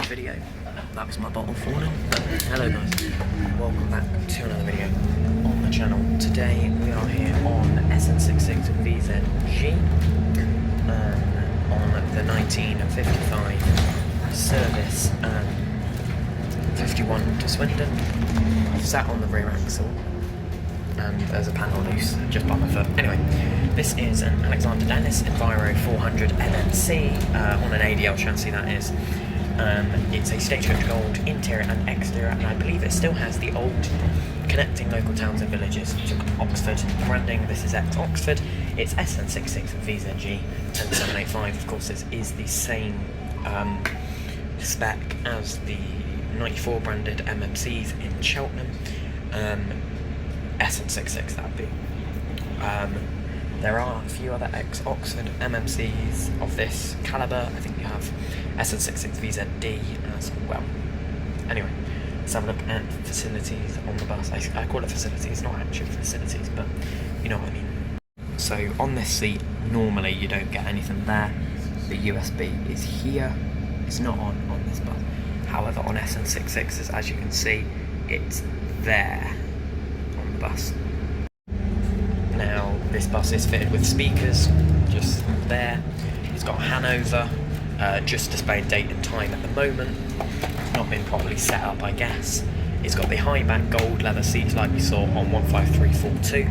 video. That was my bottle falling. Hello guys, welcome back to another video on the channel. Today we are here on SN66 VZG on the 1955 service 51 to Swindon. I've sat on the rear axle and there's a panel loose just by my foot. Anyway, this is an Alexander Dennis Enviro 400 LMC on an ADL chassis, that is. It's a Stagecoach Gold interior and exterior, and I believe it still has the old connecting local towns and villages to Oxford branding. This is ex-Oxford. It's SN66 VZG 10785. Of course, this is the same spec as the 94 branded MMCs in Cheltenham. SN66 that would be. There are a few other ex-Oxford MMCs of this calibre. I think you have SN66 VZD as well. Anyway, let's have a look at facilities on the bus. I call it facilities, not actual facilities, but you know what I mean. So on this seat, normally you don't get anything there. The USB is here. It's not on this bus. However, on SN66s, as you can see, it's there on the bus. Now, this bus is fitted with speakers, just there. It's got Hanover, just displaying date and time at the moment. Not been properly set up, I guess. It's got the high back gold leather seats like we saw on 15342,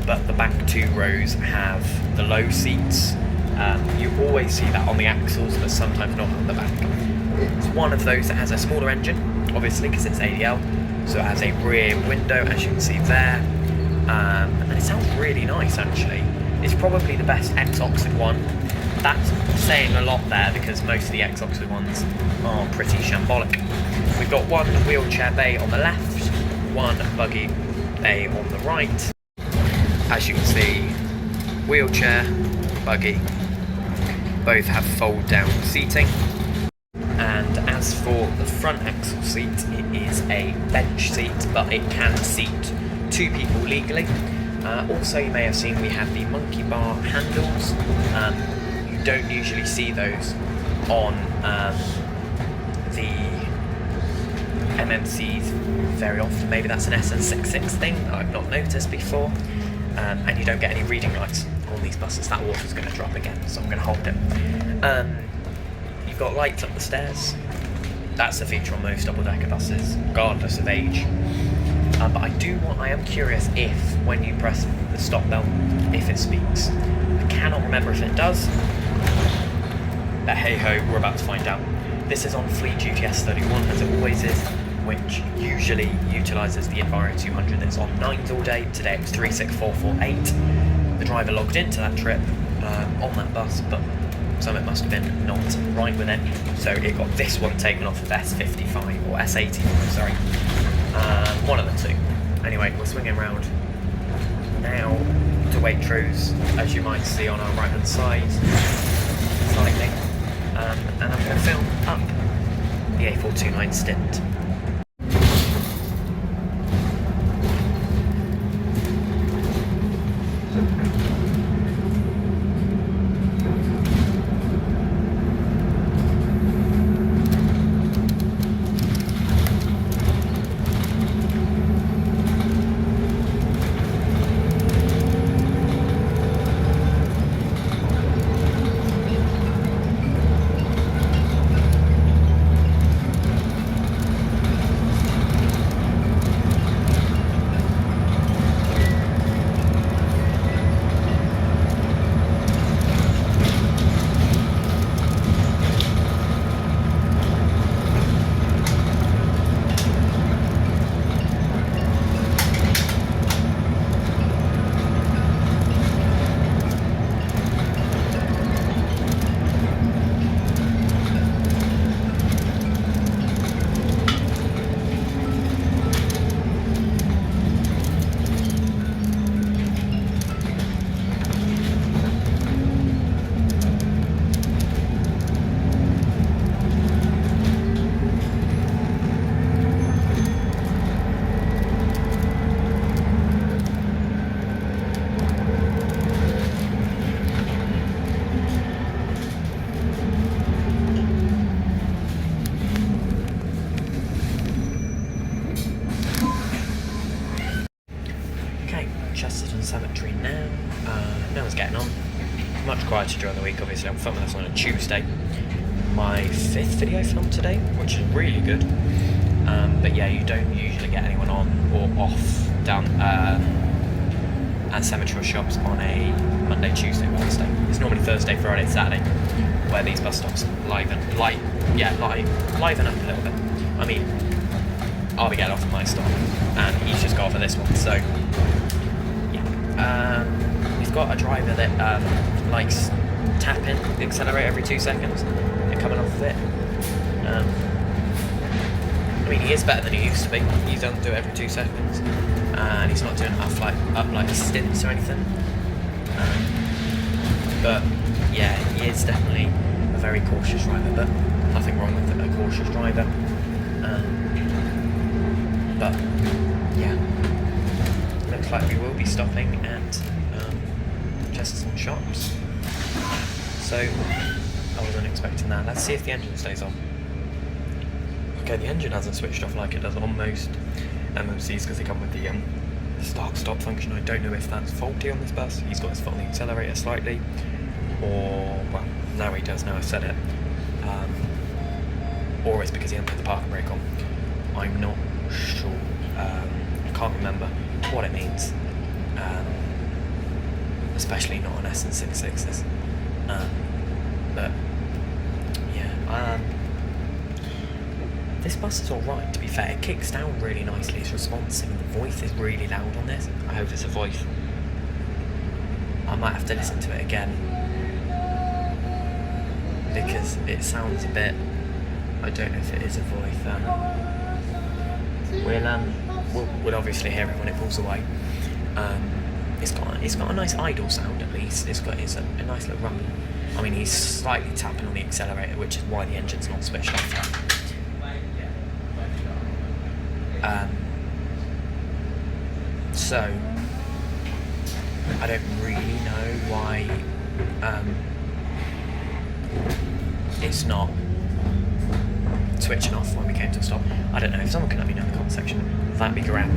but the back two rows have the low seats. You always see that on the axles, but sometimes not on the back. It's one of those that has a smaller engine, obviously, because it's ADL, so it has a rear window, as you can see there. And it sounds really nice, actually. It's probably the best ex-Oxford one. That's saying a lot there, because most of the ex-Oxford ones are pretty shambolic. We've got one wheelchair bay on the left, one buggy bay on the right. As you can see, wheelchair, buggy, both have fold-down seating. And as for the front axle seat, it is a bench seat, but it can seat two people legally. Also, you may have seen we have the monkey bar handles. You don't usually see those on the MMCs very often. Maybe that's an SN66 thing that I've not noticed before. And you don't get any reading lights on these buses. That water's going to drop again, so I'm going to hold it. You've got lights up the stairs. That's a feature on most double-decker buses, regardless of age. But I am curious if, when you press the stop belt, if it speaks. I cannot remember if it does. But hey ho, we're about to find out. This is on Fleet Duty S31, as it always is, which usually utilises the Enviro 200 that's on 9s all day. Today it was 36448. The driver logged into that trip on that bus, but something must have been not right with it, so it got this one taken off of S55 or S85, sorry. One of the two. Anyway, we're swinging around now to Waitrose, as you might see on our right hand side, slightly, and I'm going to film up the A429 stint. quieter during the week. Obviously, I'm filming this on a Tuesday. My 5th video film today, which is really good. But yeah, you don't usually get anyone on or off down at cemetery shops on a Monday, Tuesday, Wednesday. It's normally Thursday, Friday, Saturday, where these bus stops liven up a little bit. I mean, I'll be getting off at my stop, and he's just got off at this one. So yeah, we've got a driver that likes tapping the accelerator every 2 seconds and coming off of it. I mean, he is better than he used to be. He doesn't do it every 2 seconds, and he's not doing it up like stints or anything. But yeah, he is definitely a very cautious driver. But nothing wrong with a cautious driver. But yeah, looks like we will be stopping at Chesterton shops. So I wasn't expecting that. Let's see if the engine stays on. Okay, the engine hasn't switched off like it does on most MMCs because they come with the start-stop function. I don't know if that's faulty on this bus. He's got his foot on the accelerator slightly, or, well, now he does, now I've said it. Or it's because he hasn't put the parking brake on. I'm not sure. I can't remember what it means. Especially not on SN66s. But, yeah. This bus is alright, to be fair. It kicks down really nicely, it's responsive, and the voice is really loud on this. I hope it's a voice. I might have to listen to it again, because it sounds a bit... I don't know if it is a voice. We'll obviously hear it when it pulls away. It's got a nice idle sound at least. It's a nice little rumble. I mean, he's slightly tapping on the accelerator, which is why the engine's not switched off yet. So I don't really know why it's not switching off when we came to a stop. I don't know. If someone can let me know in the comment section, that'd be great.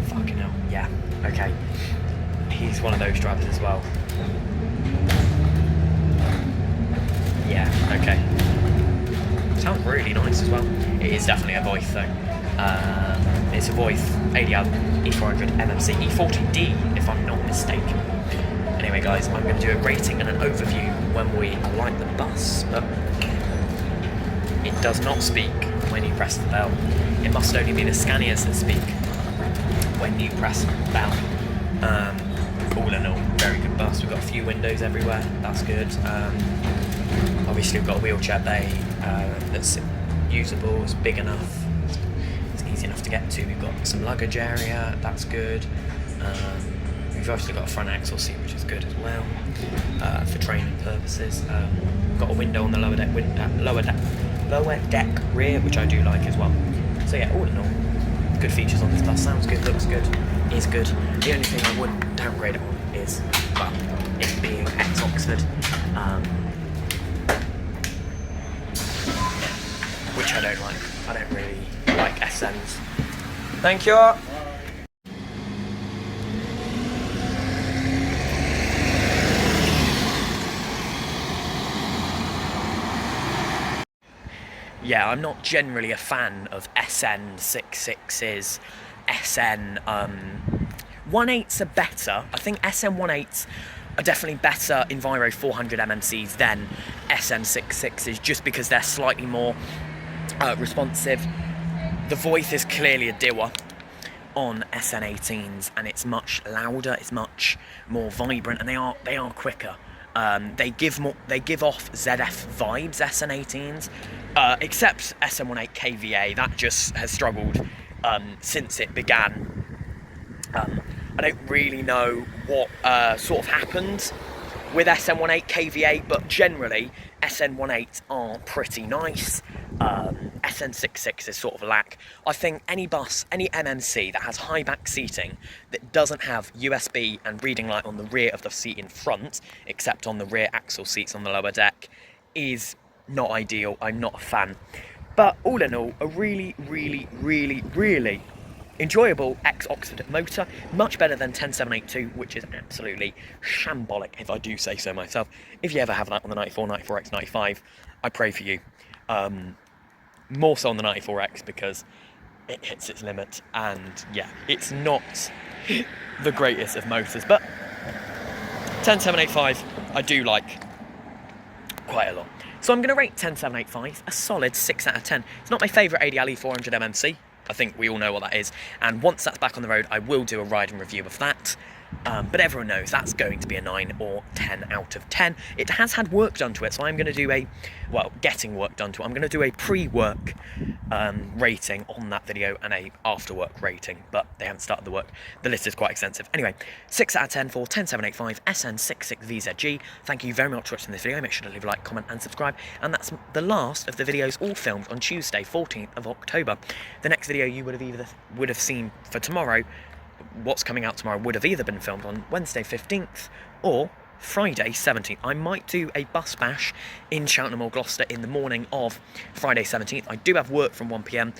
Fucking hell. Yeah. Okay. He's one of those drivers as well. Yeah. Okay. Sounds really nice as well. It is definitely a voice though. It's a voice ADL E400 MMC E40D, if I'm not mistaken. Anyway, guys, I'm going to do a rating and an overview when we alight the bus, but it does not speak when you press the bell. It must only be the scanners that speak when you press the bell. All in all, very good bus. We've got a few windows everywhere. That's good. Obviously, we've got a wheelchair bay that's usable. It's big enough. It's easy enough to get to. We've got some luggage area. That's good. We've obviously got a front axle seat, which is good as well for training purposes. We've got a window on the lower deck rear, which I do like as well. So yeah, all in all, good features on this bus. Sounds good, looks good, is good. The only thing I would downgrade it on is, well, it being ex-Oxford, which I don't like. I don't really like SNs. Thank you. Yeah, I'm not generally a fan of SN66s. SN18s are better. I think SN18s are definitely better Enviro 400 MMCs than SN66s, just because they're slightly more responsive. The voice is clearly a doer on SN18s, and it's much louder, it's much more vibrant, and they are quicker. They give off ZF vibes, SN18s, except SN18 KVA. That just has struggled since it began. I don't really know what sort of happened with SN18 KVA, but generally SN18s are pretty nice. SN66 is sort of lack. I think any bus, any MMC that has high back seating that doesn't have USB and reading light on the rear of the seat in front, except on the rear axle seats on the lower deck, is not ideal. I'm not a fan. But all in all, a really, really, really, really enjoyable ex-Oxford motor, much better than 10782, which is absolutely shambolic, if I do say so myself. If you ever have that on the 94, 94X, 95, I pray for you. More so on the 94X because it hits its limit, and yeah, it's not the greatest of motors, but 10785 I do like quite a lot. So I'm going to rate 10785 a solid 6 out of 10. It's not my favourite ADL E400 MMC. I think we all know what that is. And once that's back on the road, I will do a ride and review of that. But everyone knows that's going to be a 9 or 10 out of 10. It has had work done to it, so I'm going to do getting work done to it. I'm going to do a pre-work rating on that video and a after-work rating, but they haven't started the work. The list is quite extensive. Anyway, 6 out of 10 for 10785 SN66 VZG. Thank you very much for watching this video. Make sure to leave a like, comment and subscribe. And that's the last of the videos, all filmed on Tuesday, 14th of October. The next video you would have seen for tomorrow, what's coming out tomorrow, would have either been filmed on Wednesday 15th or Friday 17th. I might do a bus bash in Cheltenham or Gloucester in the morning of Friday 17th. I do have work from 1 PM,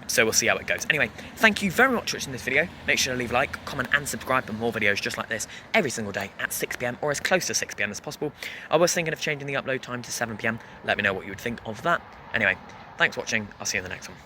so we'll see how it goes. Anyway, thank you very much for watching this video. Make sure to leave a like, comment and subscribe for more videos just like this every single day at 6 PM or as close to 6 PM as possible. I was thinking of changing the upload time to 7 PM. Let me know what you would think of that. Anyway, thanks for watching. I'll see you in the next one.